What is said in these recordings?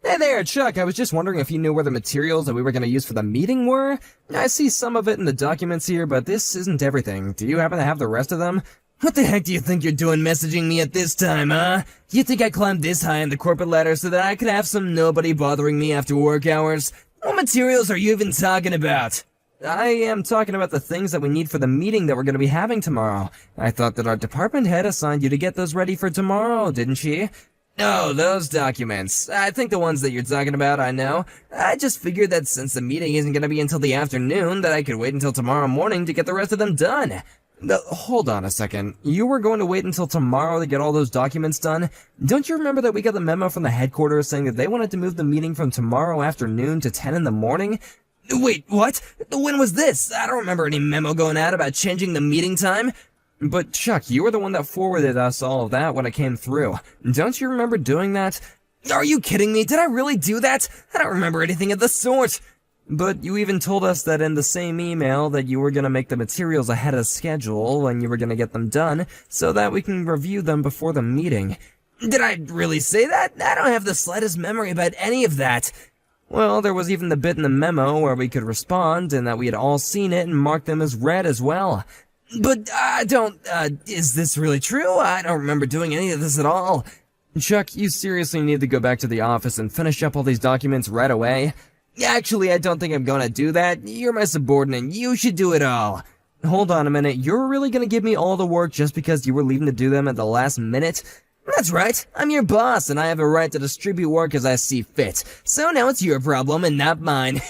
Hey there, Chuck. I was just wondering if you knew where the materials that we were going to use for the meeting were? I see some of it in the documents here, but this isn't everything. Do you happen to have the rest of them? What the heck do you think you're doing messaging me at this time, huh? You think I climbed this high in the corporate ladder so that I could have some nobody bothering me after work hours? What materials are you even talking about? I am talking about the things that we need for the meeting that we're going to be having tomorrow. I thought that our department head assigned you to get those ready for tomorrow, didn't she? Oh, those documents. I think the ones that you're talking about, I know. I just figured that since the meeting isn't going to be until the afternoon, that I could wait until tomorrow morning to get the rest of them done. Hold on a second. You were going to wait until tomorrow to get all those documents done? Don't you remember that we got the memo from the headquarters saying that they wanted to move the meeting from tomorrow afternoon to 10 in the morning? Wait, what? When was this? I don't remember any memo going out about changing the meeting time. But Chuck, you were the one that forwarded us all of that when it came through. Don't you remember doing that? Are you kidding me? Did I really do that? I don't remember anything of the sort. But you even told us that in the same email that you were going to make the materials ahead of schedule and you were going to get them done so that we can review them before the meeting. Did I really say that? I don't have the slightest memory about any of that. Well, there was even the bit in the memo where we could respond and that we had all seen it and marked them as read as well. But is this really true? I don't remember doing any of this at all. Chuck, you seriously need to go back to the office and finish up all these documents right away? Actually, I don't think I'm gonna do that. You're my subordinate. You should do it all. Hold on a minute. You're really gonna give me all the work just because you were leaving to do them at the last minute? That's right. I'm your boss, and I have a right to distribute work as I see fit. So now it's your problem and not mine.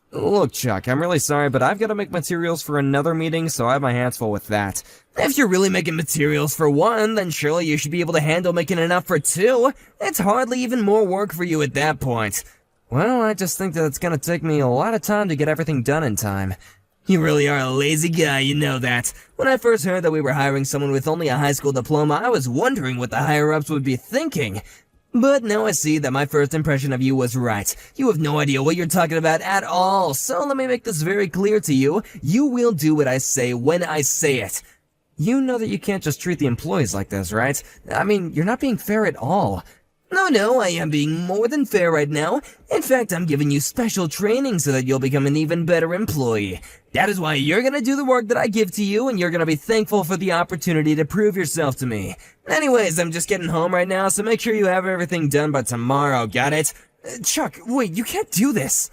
Look, Chuck, I'm really sorry, but I've got to make materials for another meeting, so I have my hands full with that. If you're really making materials for one, then surely you should be able to handle making enough for two. It's hardly even more work for you at that point. Well, I just think that it's gonna take me a lot of time to get everything done in time. You really are a lazy guy, you know that. When I first heard that we were hiring someone with only a high school diploma, I was wondering what the higher-ups would be thinking. But now I see that my first impression of you was right. You have no idea what you're talking about at all, so let me make this very clear to you. You will do what I say when I say it. You know that you can't just treat the employees like this, right? I mean, you're not being fair at all. No, I am being more than fair right now. In fact, I'm giving you special training so that you'll become an even better employee. That is why you're gonna do the work that I give to you, and you're gonna be thankful for the opportunity to prove yourself to me. Anyways, I'm just getting home right now, so make sure you have everything done by tomorrow, got it? Chuck, wait, you can't do this.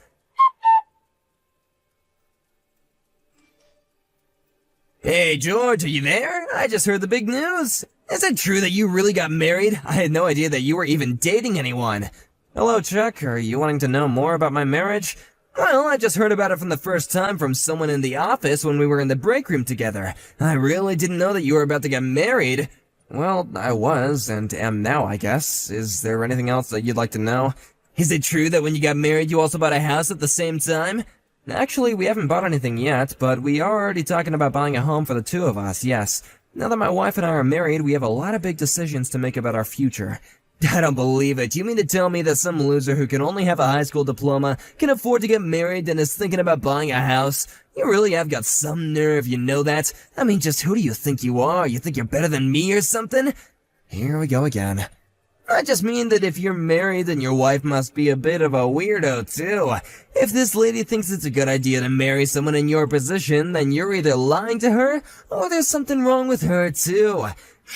Hey, George, are you there? I just heard the big news. Is it true that you really got married? I had no idea that you were even dating anyone. Hello, Chuck. Are you wanting to know more about my marriage? Well, I just heard about it from the first time from someone in the office when we were in the break room together. I really didn't know that you were about to get married. Well, I was, and am now, I guess. Is there anything else that you'd like to know? Is it true that when you got married, you also bought a house at the same time? Actually, we haven't bought anything yet, but we are already talking about buying a home for the two of us, yes. Now that my wife and I are married, we have a lot of big decisions to make about our future. I don't believe it. You mean to tell me that some loser who can only have a high school diploma can afford to get married and is thinking about buying a house? You really have got some nerve, you know that? I mean, just who do you think you are? You think you're better than me or something? Here we go again. I just mean that if you're married, then your wife must be a bit of a weirdo, too. If this lady thinks it's a good idea to marry someone in your position, then you're either lying to her, or there's something wrong with her, too.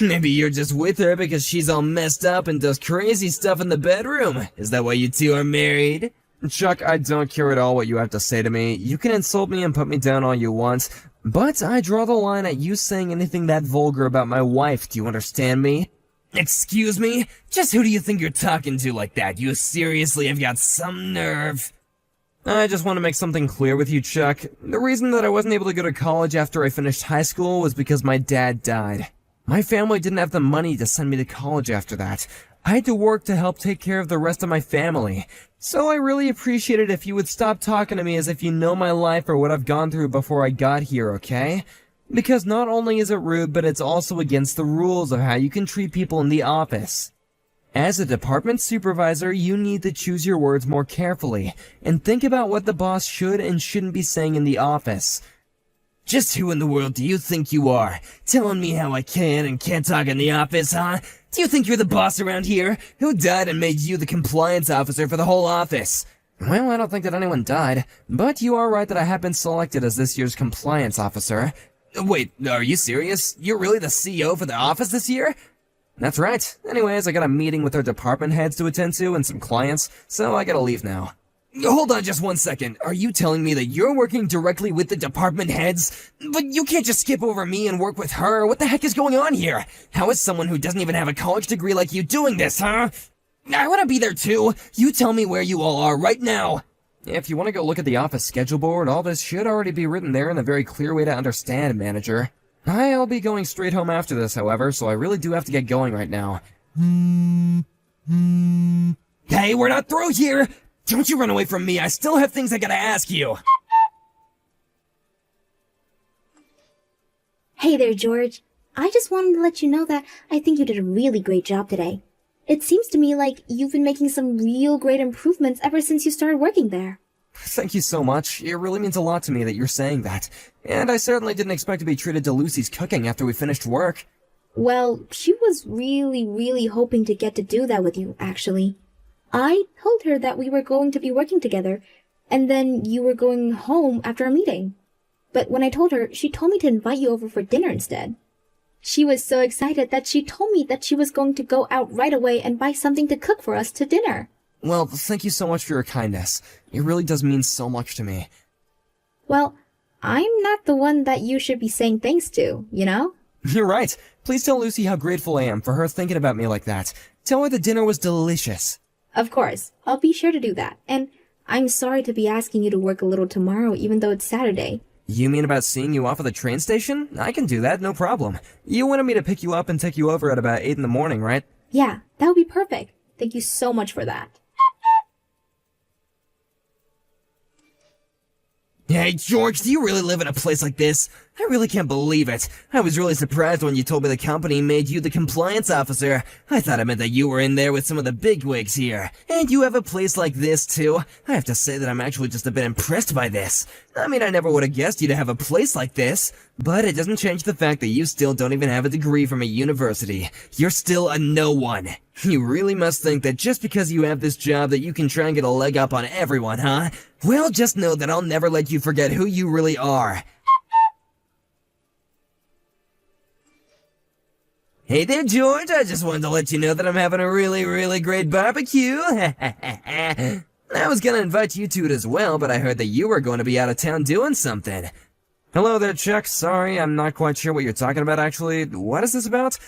Maybe you're just with her because she's all messed up and does crazy stuff in the bedroom. Is that why you two are married? Chuck, I don't care at all what you have to say to me. You can insult me and put me down all you want, but I draw the line at you saying anything that vulgar about my wife. Do you understand me? Excuse me? Just who do you think you're talking to like that? You seriously have got some nerve. I just want to make something clear with you, Chuck. The reason that I wasn't able to go to college after I finished high school was because my dad died. My family didn't have the money to send me to college after that. I had to work to help take care of the rest of my family. So I really appreciate it if you would stop talking to me as if you know my life or what I've gone through before I got here, okay? Because not only is it rude, but it's also against the rules of how you can treat people in the office. As a department supervisor, you need to choose your words more carefully, and think about what the boss should and shouldn't be saying in the office. Just who in the world do you think you are? Telling me how I can and can't talk in the office, huh? Do you think you're the boss around here? Who died and made you the compliance officer for the whole office? Well, I don't think that anyone died, but you are right that I have been selected as this year's compliance officer. Wait, are you serious? You're really the CEO for the office this year? That's right. Anyways, I got a meeting with our department heads to attend to and some clients, so I gotta leave now. Hold on just one second. Are you telling me that you're working directly with the department heads? But you can't just skip over me and work with her. What the heck is going on here? How is someone who doesn't even have a college degree like you doing this, huh? I want to be there too. You tell me where you all are right now. If you want to go look at the office schedule board, all this should already be written there in a very clear way to understand, manager. I'll be going straight home after this, however, so I really do have to get going right now. Hey, we're not through here! Don't you run away from me, I still have things I gotta ask you! Hey there, George. I just wanted to let you know that I think you did a really great job today. It seems to me like you've been making some real great improvements ever since you started working there. Thank you so much. It really means a lot to me that you're saying that. And I certainly didn't expect to be treated to Lucy's cooking after we finished work. Well, she was really hoping to get to do that with you, actually. I told her that we were going to be working together, and then you were going home after our meeting. But when I told her, she told me to invite you over for dinner instead. She was so excited that she told me that she was going to go out right away and buy something to cook for us to dinner. Well, thank you so much for your kindness. It really does mean so much to me. Well, I'm not the one that you should be saying thanks to, you know? You're right. Please tell Lucy how grateful I am for her thinking about me like that. Tell her the dinner was delicious. Of course. I'll be sure to do that. And I'm sorry to be asking you to work a little tomorrow, even though it's Saturday. You mean about seeing you off at the train station? I can do that, no problem. You wanted me to pick you up and take you over at about 8 in the morning, right? Yeah, that would be perfect. Thank you so much for that. Hey, George, do you really live in a place like this? I really can't believe it. I was really surprised when you told me the company made you the compliance officer. I thought it meant that you were in there with some of the bigwigs here. And you have a place like this, too. I have to say that I'm actually just a bit impressed by this. I mean, I never would have guessed you to have a place like this. But it doesn't change the fact that you still don't even have a degree from a university. You're still a no one. You really must think that just because you have this job that you can try and get a leg up on everyone, huh? Well, just know that I'll never let you forget who you really are. Hey there, George. I just wanted to let you know that I'm having a really great barbecue. I was gonna invite you to it as well, but I heard that you were going to be out of town doing something. Hello there, Chuck. Sorry, I'm not quite sure what you're talking about, actually. What is this about?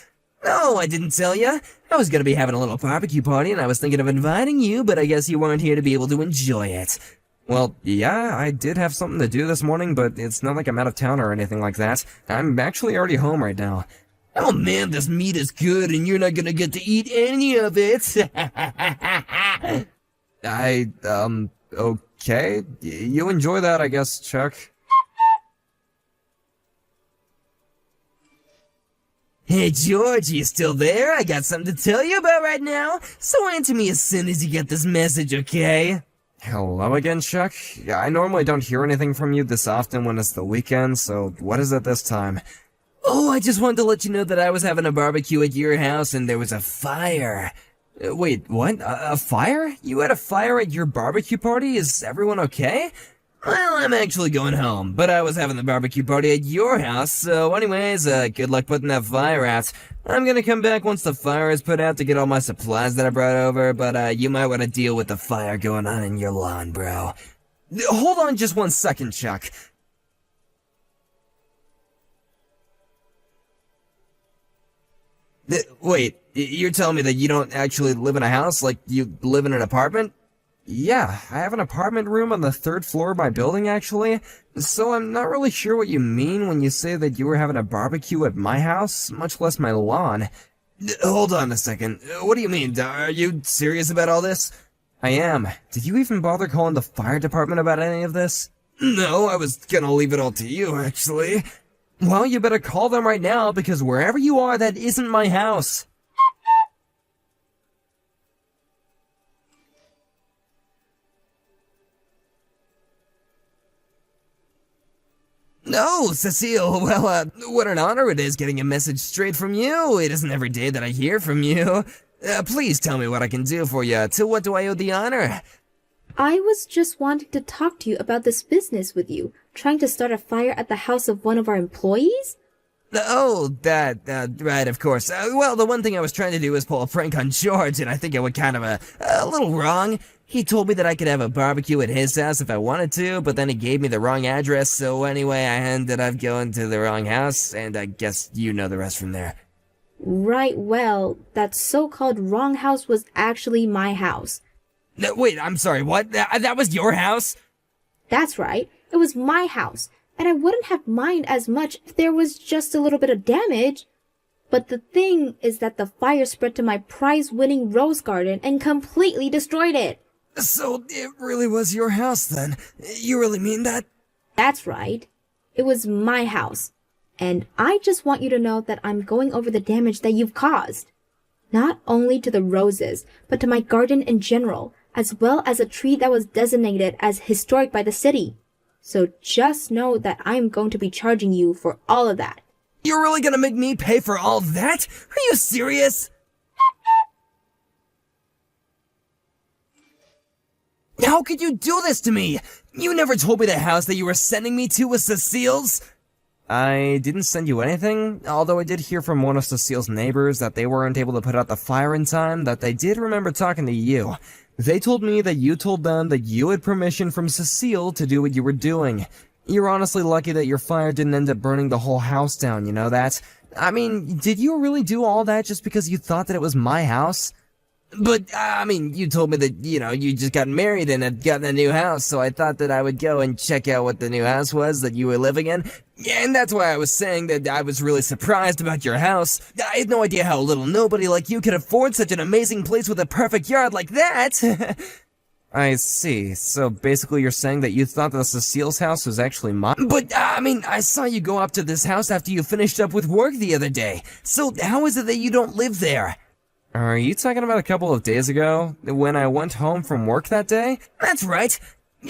No, I didn't tell ya. I was gonna be having a little barbecue party, and I was thinking of inviting you, but I guess you weren't here to be able to enjoy it. Well, yeah, I did have something to do this morning, but it's not like I'm out of town or anything like that. I'm actually already home right now. Oh man, this meat is good, and you're not gonna get to eat any of it. Okay. You enjoy that, I guess, Chuck. Hey, George, you still there? I got something to tell you about right now, so answer me as soon as you get this message, okay? Hello again, Chuck. Yeah, I normally don't hear anything from you this often when it's the weekend, so what is it this time? Oh, I just wanted to let you know that I was having a barbecue at your house and there was a fire. Wait, what? A fire? You had a fire at your barbecue party? Is everyone okay? Well, I'm actually going home, but I was having the barbecue party at your house, so anyways, good luck putting that fire out. I'm gonna come back once the fire is put out to get all my supplies that I brought over, but you might want to deal with the fire going on in your lawn, bro. Hold on just one second, Chuck. Wait, you're telling me that you don't actually live in a house, like you live in an apartment? Yeah, I have an apartment room on the 3rd floor of my building, actually, so I'm not really sure what you mean when you say that you were having a barbecue at my house, much less my lawn. Hold on a second, what do you mean? Are you serious about all this? I am. Did you even bother calling the fire department about any of this? No, I was gonna leave it all to you, actually. Well, you better call them right now, because wherever you are, that isn't my house. No, Cecile, well, what an honor it is getting a message straight from you. It isn't every day that I hear from you. Please tell me what I can do for you. To what do I owe the honor? I was just wanting to talk to you about this business with you, trying to start a fire at the house of one of our employees? Oh, that, right, of course. Well, the one thing I was trying to do was pull a prank on George, and I think I went kind of a little wrong. He told me that I could have a barbecue at his house if I wanted to, but then he gave me the wrong address, so anyway, I ended up going to the wrong house, and I guess you know the rest from there. Right, well, that so-called wrong house was actually my house. No, wait, I'm sorry, what? That was your house? That's right, it was my house. And I wouldn't have minded as much if there was just a little bit of damage. But the thing is that the fire spread to my prize-winning rose garden and completely destroyed it. So it really was your house then? You really mean that? That's right. It was my house. And I just want you to know that I'm going over the damage that you've caused. Not only to the roses, but to my garden in general, as well as a tree that was designated as historic by the city. So just know that I'm going to be charging you for all of that. You're really gonna make me pay for all that? Are you serious? How could you do this to me? You never told me the house that you were sending me to was Cecile's. I didn't send you anything, although I did hear from one of Cecile's neighbors that they weren't able to put out the fire in time, that they did remember talking to you. They told me that you told them that you had permission from Cecile to do what you were doing. You're honestly lucky that your fire didn't end up burning the whole house down, you know that? I mean, did you really do all that just because you thought that it was my house? But, I mean, you told me that, you just got married and had gotten a new house, so I thought that I would go and check out what the new house was that you were living in. Yeah, and that's why I was saying that I was really surprised about your house. I had no idea how a little nobody like you could afford such an amazing place with a perfect yard like that. I see. So basically you're saying that you thought that Cecile's house was actually mine? But, I mean, I saw you go up to this house after you finished up with work the other day. So how is it that you don't live there? Are you talking about a couple of days ago, when I went home from work that day? That's right.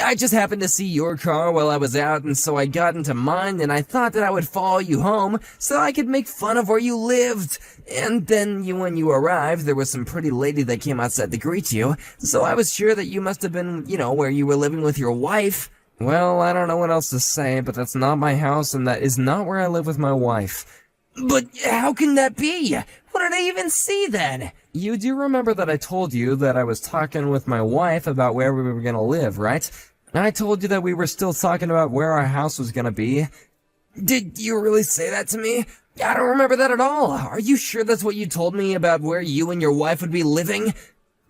I just happened to see your car while I was out, and so I got into mine, and I thought that I would follow you home, so I could make fun of where you lived. And then, when you arrived, there was some pretty lady that came outside to greet you, so I was sure that you must have been, where you were living with your wife. Well, I don't know what else to say, but that's not my house, and that is not where I live with my wife. But how can that be? What did I even see then? You do remember that I told you that I was talking with my wife about where we were gonna live, right? I told you that we were still talking about where our house was gonna be. Did you really say that to me? I don't remember that at all. Are you sure that's what you told me about where you and your wife would be living?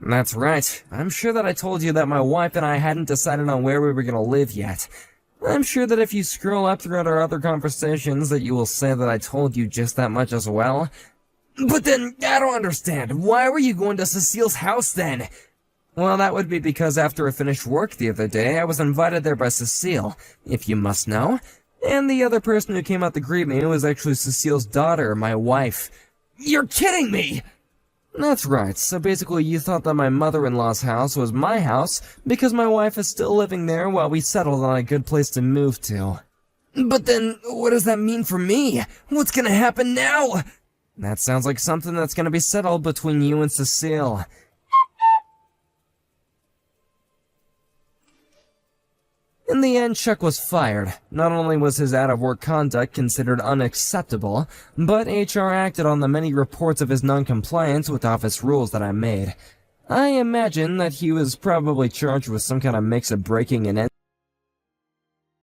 That's right. I'm sure that I told you that my wife and I hadn't decided on where we were gonna live yet. I'm sure that if you scroll up throughout our other conversations that you will say that I told you just that much as well. But then, I don't understand. Why were you going to Cecile's house then? Well, that would be because after I finished work the other day, I was invited there by Cecile, if you must know. And the other person who came out to greet me was actually Cecile's daughter, my wife. You're kidding me! That's right, so basically you thought that my mother-in-law's house was my house because my wife is still living there while we settled on a good place to move to. But then, what does that mean for me? What's gonna happen now? That sounds like something that's gonna be settled between you and Cecile. In the end, Chuck was fired. Not only was his out-of-work conduct considered unacceptable, but HR acted on the many reports of his non-compliance with office rules that I made. I imagine that he was probably charged with some kind of mix of breaking and